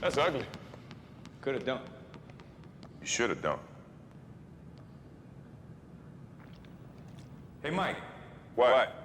That's ugly. Could have done. You should have done. Hey, Mike. What?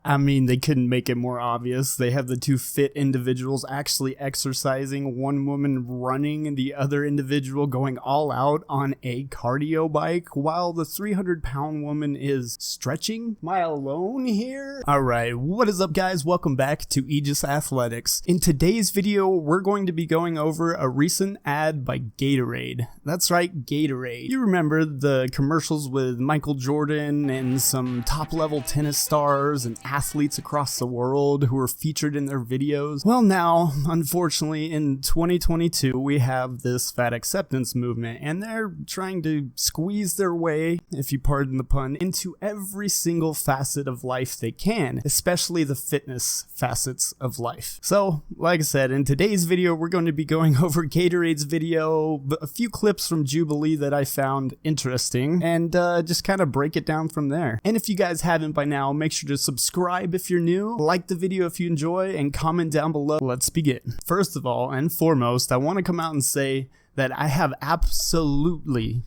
I mean, they couldn't make it more obvious. They have the two fit individuals actually exercising, one woman running and the other individual going all out on a cardio bike while the 300-pound woman is stretching. Am I alone here? Alright, what is up guys? Welcome back to Aegis Athletics. In today's video, we're going to be going over a recent ad by Gatorade. That's right, Gatorade. You remember the commercials with Michael Jordan and some top-level tennis stars and athletes across the world who were featured in their videos? Well, now, unfortunately, in 2022, we have this fat acceptance movement, and they're trying to squeeze their way, if you pardon the pun, into every single facet of life they can, especially the fitness facets of life. So, like I said, in today's video, we're going to be going over Gatorade's video, a few clips from Jubilee that I found interesting, and just kind of break it down from there. And if you guys haven't by now, make sure to subscribe if you're new, like the video if you enjoy, and comment down below. Let's begin. First of all and foremost, I want to come out and say that I have absolutely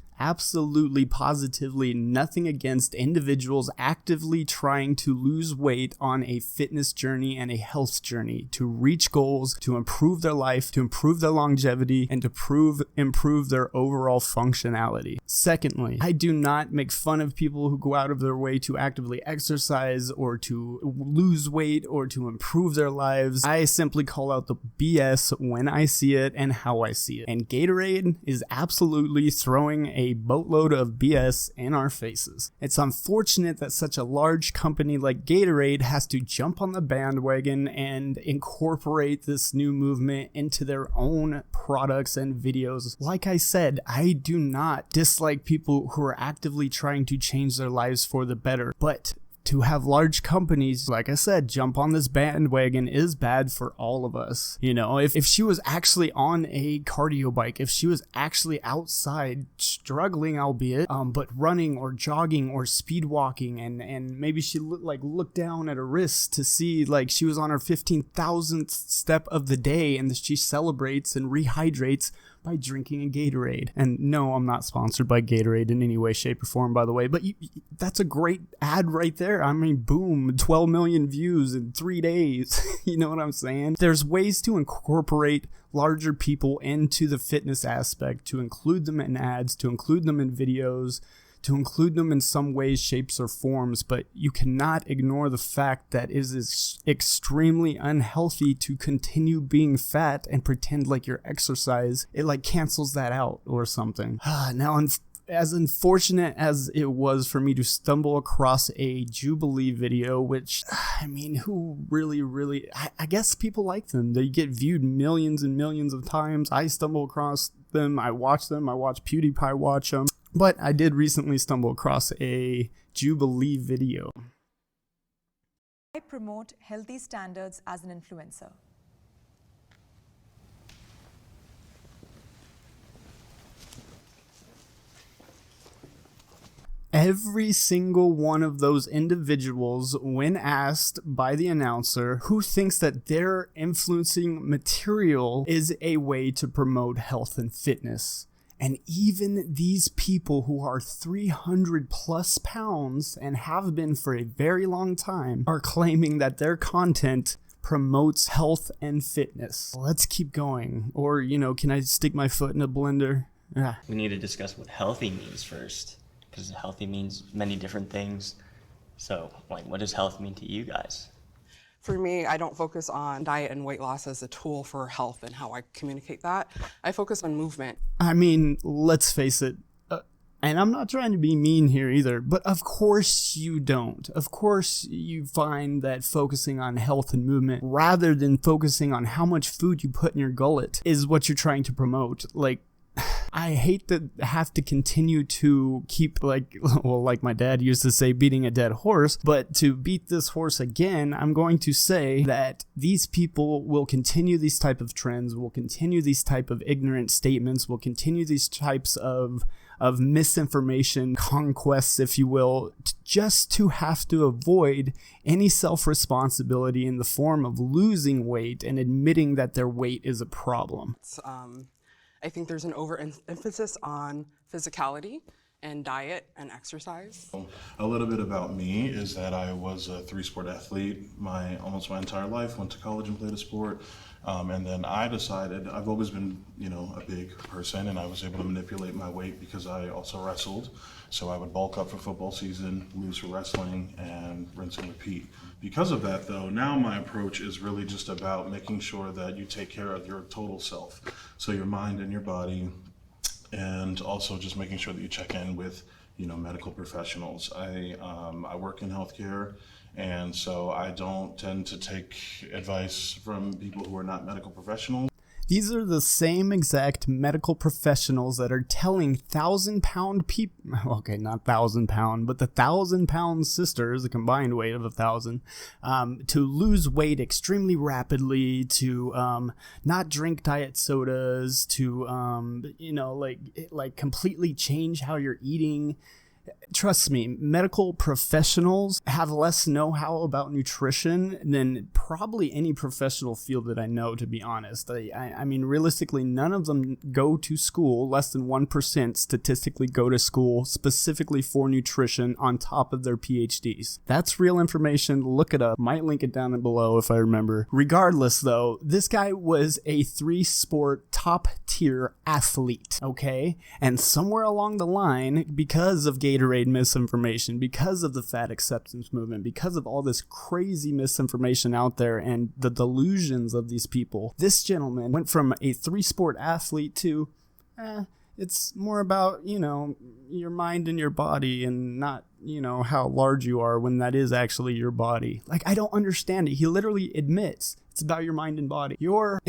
positively nothing against individuals actively trying to lose weight on a fitness journey and a health journey to reach goals, to improve their life, to improve their longevity, and to improve their overall functionality. Secondly, I do not make fun of people who go out of their way to actively exercise or to lose weight or to improve their lives. I simply call out the BS when I see it and how I see it. And Gatorade is absolutely throwing a boatload of BS in our faces. It's unfortunate that such a large company like Gatorade has to jump on the bandwagon and incorporate this new movement into their own products and videos. Like I said, I do not dislike people who are actively trying to change their lives for the better, but to have large companies, like I said, jump on this bandwagon is bad for all of us. You know, if she was actually on a cardio bike, if she was actually outside struggling, albeit, but running or jogging or speed walking, and maybe she looked down at her wrist to see like she was on her 15,000th step of the day, and she celebrates and rehydrates by drinking a Gatorade. And no, I'm not sponsored by Gatorade in any way, shape, or form, by the way, but that's a great ad right there. I mean, boom, 12 million views in 3 days. You know what I'm saying? There's ways to incorporate larger people into the fitness aspect, to include them in ads, to include them in videos, to include them in some ways, shapes, or forms, but you cannot ignore the fact that it is extremely unhealthy to continue being fat and pretend like you're exercise. It like cancels that out or something. Now, as unfortunate as it was for me to stumble across a Jubilee video, which, I mean, who really, I guess people like them. They get viewed millions and millions of times. I stumble across them, I watch PewDiePie watch them. But I did recently stumble across a Jubilee video. I promote healthy standards as an influencer. Every single one of those individuals, when asked by the announcer who thinks that their influencing material is a way to promote health and fitness. And even these people who are 300 plus pounds and have been for a very long time are claiming that their content promotes health and fitness. Let's keep going. Or, you know, can I stick my foot in a blender? We need to discuss what healthy means first, because healthy means many different things. So, like, what does health mean to you guys? For me, I don't focus on diet and weight loss as a tool for health and how I communicate that. I focus on movement. I mean, let's face it, and I'm not trying to be mean here either, but of course you don't. Of course you find that focusing on health and movement rather than focusing on how much food you put in your gullet is what you're trying to promote. Like, I hate to have to continue to keep like my dad used to say, beating a dead horse, but to beat this horse again, I'm going to say that these people will continue these type of trends, will continue these type of ignorant statements, will continue these types of misinformation conquests, if you will, just to have to avoid any self-responsibility in the form of losing weight and admitting that their weight is a problem. I think there's an overemphasis on physicality and diet and exercise. A little bit about me is that I was a 3-sport athlete almost my entire life, went to college and played a sport. And then I decided, I've always been, a big person, and I was able to manipulate my weight because I also wrestled. So I would bulk up for football season, lose for wrestling, and rinse and repeat. Because of that, though, now my approach is really just about making sure that you take care of your total self. So your mind and your body, and also just making sure that you check in with, medical professionals. I work in healthcare, and so I don't tend to take advice from people who are not medical professionals. These are the same exact medical professionals that are telling 1,000-pound people, okay, not 1,000-pound, but the 1,000-pound sisters, the combined weight of 1,000, to lose weight extremely rapidly, to not drink diet sodas, to, like completely change how you're eating. Trust me, medical professionals have less know-how about nutrition than probably any professional field that I know, to be honest. I mean, realistically, none of them go to school. Less than 1% statistically go to school specifically for nutrition on top of their PhDs. That's real information. Look it up. Might link it down below if I remember. Regardless, though, this guy was a 3-sport top-tier athlete, okay? And somewhere along the line, because of Gatorade misinformation, because of the fat acceptance movement, because of all this crazy misinformation out there and the delusions of these people, this gentleman went from a 3-sport athlete to it's more about, your mind and your body, and not, how large you are when that is actually your body. Like, I don't understand it. He literally admits it's about your mind and body. Your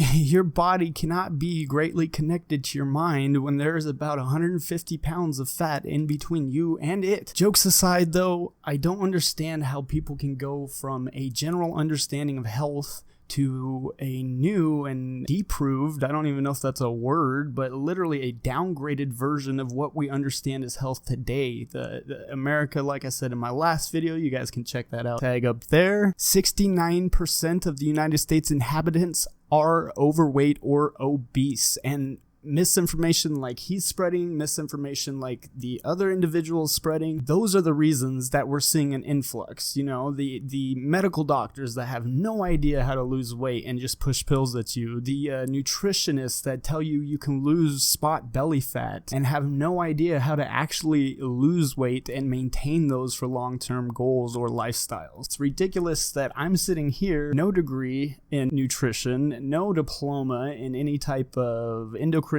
body cannot be greatly connected to your mind when there is about 150 pounds of fat in between you and it. Jokes aside, though, I don't understand how people can go from a general understanding of health to a new and deproved, I don't even know if that's a word, but literally a downgraded version of what we understand as health today. The America, like I said in my last video, you guys can check that out, tag up there, 69% of the United States inhabitants are overweight or obese, and misinformation like he's spreading, misinformation like the other individuals spreading, those are the reasons that we're seeing an influx. The medical doctors that have no idea how to lose weight and just push pills at you, the nutritionists that tell you you can lose spot belly fat and have no idea how to actually lose weight and maintain those for long-term goals or lifestyles. It's ridiculous that I'm sitting here, no degree in nutrition, no diploma in any type of endocrinology,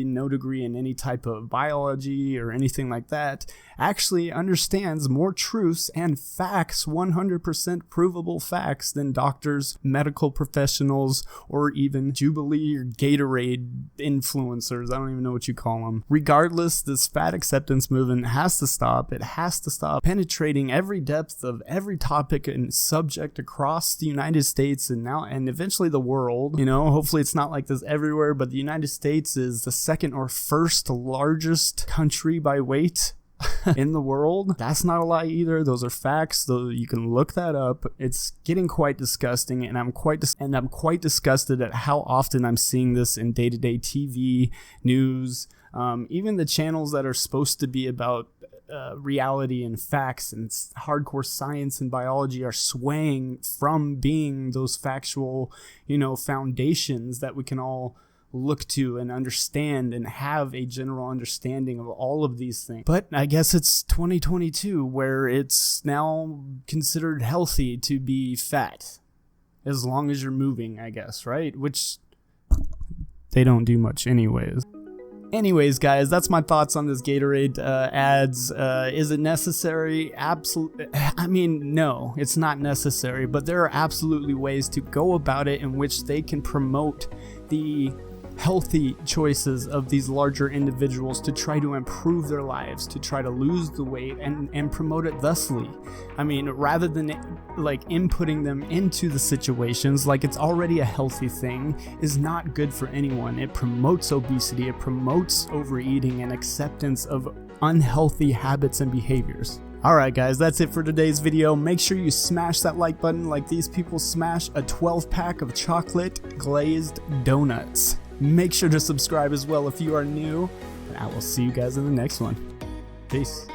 no degree in any type of biology or anything like that, actually understands more truths and facts, 100% provable facts, than doctors, medical professionals, or even Jubilee or Gatorade influencers. I don't even know what you call them. Regardless, this fat acceptance movement has to stop. It has to stop penetrating every depth of every topic and subject across the United States and eventually the world. Hopefully it's not like this everywhere, but the United States is the second or first largest country by weight in the world. That's not a lie either. Those are facts, though. You can look that up. It's getting quite disgusting, and I'm quite disgusted at how often I'm seeing this in day-to-day TV news. Even the channels that are supposed to be about reality and facts and hardcore science and biology are swaying from being those factual, foundations that we can all look to and understand and have a general understanding of all of these things. But I guess it's 2022 where it's now considered healthy to be fat, as long as you're moving, I guess, right? Which they don't do much anyways. Anyways, guys, that's my thoughts on this Gatorade ads. Is it necessary? Absolutely. I mean, no, it's not necessary, but there are absolutely ways to go about it in which they can promote the healthy choices of these larger individuals to try to improve their lives, to try to lose the weight and promote it thusly. I mean, rather than like inputting them into the situations like it's already a healthy thing is not good for anyone. It promotes obesity, it promotes overeating and acceptance of unhealthy habits and behaviors. Alright guys, that's it for today's video. Make sure you smash that like button like these people smash a 12-pack of chocolate glazed donuts. Make sure to subscribe as well if you are new, and I will see you guys in the next one. Peace.